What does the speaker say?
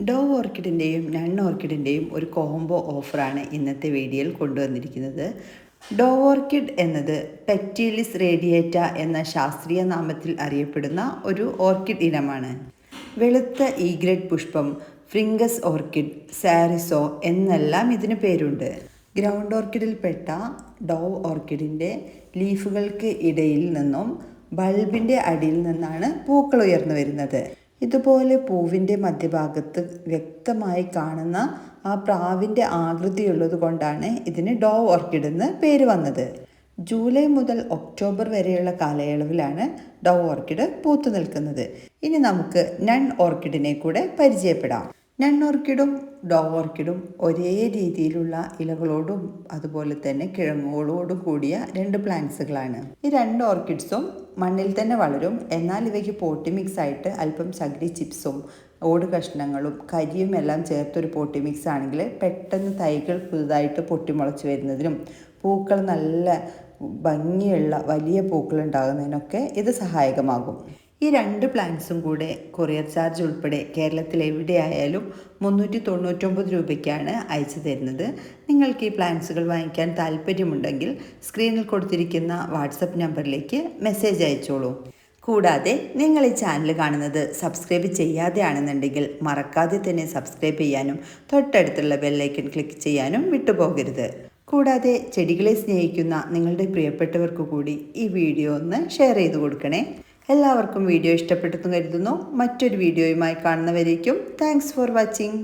Dough ഓർക്കിഡിൻ്റെയും none ഓർക്കിഡിൻ്റെയും ഒരു combo ഓഫറാണ് ഇന്നത്തെ വീഡിയോയിൽ കൊണ്ടുവന്നിരിക്കുന്നത്. ഡോവ് ഓർക്കിഡ് എന്നത് പെക്റ്റീലിസ് റേഡിയേറ്റ എന്ന ശാസ്ത്രീയ നാമത്തിൽ അറിയപ്പെടുന്ന ഒരു ഓർക്കിഡ് ഇനമാണ്. വെളുത്ത ഈഗ്രഡ് പുഷ്പം, ഫ്രിംഗസ് ഓർക്കിഡ്, സാരിസോ എന്നെല്ലാം ഇതിന് പേരുണ്ട്. ഗ്രൗണ്ട് ഓർക്കിഡിൽപ്പെട്ട ഡോവ് ഓർക്കിഡിൻ്റെ ലീഫുകൾക്ക് ഇടയിൽ നിന്നും ബൾബിൻ്റെ അടിയിൽ നിന്നാണ് പൂക്കൾ ഉയർന്നു വരുന്നത്. ഇതുപോലെ പൂവിൻ്റെ മധ്യഭാഗത്ത് വ്യക്തമായി കാണുന്ന ആ പ്രാവിൻ്റെ ആകൃതിയുള്ളത് കൊണ്ടാണ് ഇതിന് ഡോവ് ഓർക്കിഡ് എന്ന് പേര് വന്നത്. ജൂലൈ മുതൽ ഒക്ടോബർ വരെയുള്ള കാലയളവിലാണ് ഡോവ് ഓർക്കിഡ് പൂത്തു നിൽക്കുന്നത്. ഇനി നമുക്ക് നൺ ഓർക്കിഡിനെ കൂടെ പരിചയപ്പെടാം. നൺ ഓർക്കിഡും ഡോവ് ഓർക്കിഡും ഒരേ രീതിയിലുള്ള ഇലകളോടും അതുപോലെ തന്നെ കിഴങ്ങുകളോടും കൂടിയ രണ്ട് പ്ലാന്റ്സുകളാണ്. ഈ രണ്ട് ഓർക്കിഡ്സും മണ്ണിൽ തന്നെ വളരും. എന്നാൽ ഇവയ്ക്ക് പോട്ടി മിക്സ് ആയിട്ട് അല്പം ചകിരി ചിപ്സും ഓട് കഷ്ണങ്ങളും കരിയും എല്ലാം ചേർത്തൊരു പോട്ടി മിക്സ് ആണെങ്കിൽ പെട്ടെന്ന് തൈകൾ പുതുതായിട്ട് പൊട്ടിമുളച്ച് വരുന്നതിനും പൂക്കൾ നല്ല ഭംഗിയുള്ള വലിയ പൂക്കൾ ഉണ്ടാകുന്നതിനൊക്കെ ഇത് സഹായകമാകും. ഈ രണ്ട് പ്ലാന്റ്സും കൂടെ കൊറിയർ ചാർജ് ഉൾപ്പെടെ കേരളത്തിൽ എവിടെയായാലും 399 രൂപയ്ക്കാണ് അയച്ചു തരുന്നത്. നിങ്ങൾക്ക് ഈ പ്ലാന്റ്സുകൾ വാങ്ങിക്കാൻ താല്പര്യമുണ്ടെങ്കിൽ സ്ക്രീനിൽ കൊടുത്തിരിക്കുന്ന വാട്സപ്പ് നമ്പറിലേക്ക് മെസ്സേജ് അയച്ചോളൂ. കൂടാതെ നിങ്ങൾ ഈ ചാനൽ കാണുന്നത് സബ്സ്ക്രൈബ് ചെയ്യാതെയാണെന്നുണ്ടെങ്കിൽ മറക്കാതെ തന്നെ സബ്സ്ക്രൈബ് ചെയ്യാനും തൊട്ടടുത്തുള്ള ബെല്ലൈക്കൺ ക്ലിക്ക് ചെയ്യാനും വിട്ടുപോകരുത്. കൂടാതെ ചെടികളെ സ്നേഹിക്കുന്ന നിങ്ങളുടെ പ്രിയപ്പെട്ടവർക്ക് കൂടി ഈ വീഡിയോ ഒന്ന് ഷെയർ ചെയ്ത് കൊടുക്കണേ. എല്ലാവർക്കും വീഡിയോ ഇഷ്ടപ്പെട്ടെന്ന് കരുതുന്നു. മറ്റൊരു വീഡിയോയുമായി കാണുന്നവരേക്കും താങ്ക്സ് ഫോർ വാച്ചിങ്.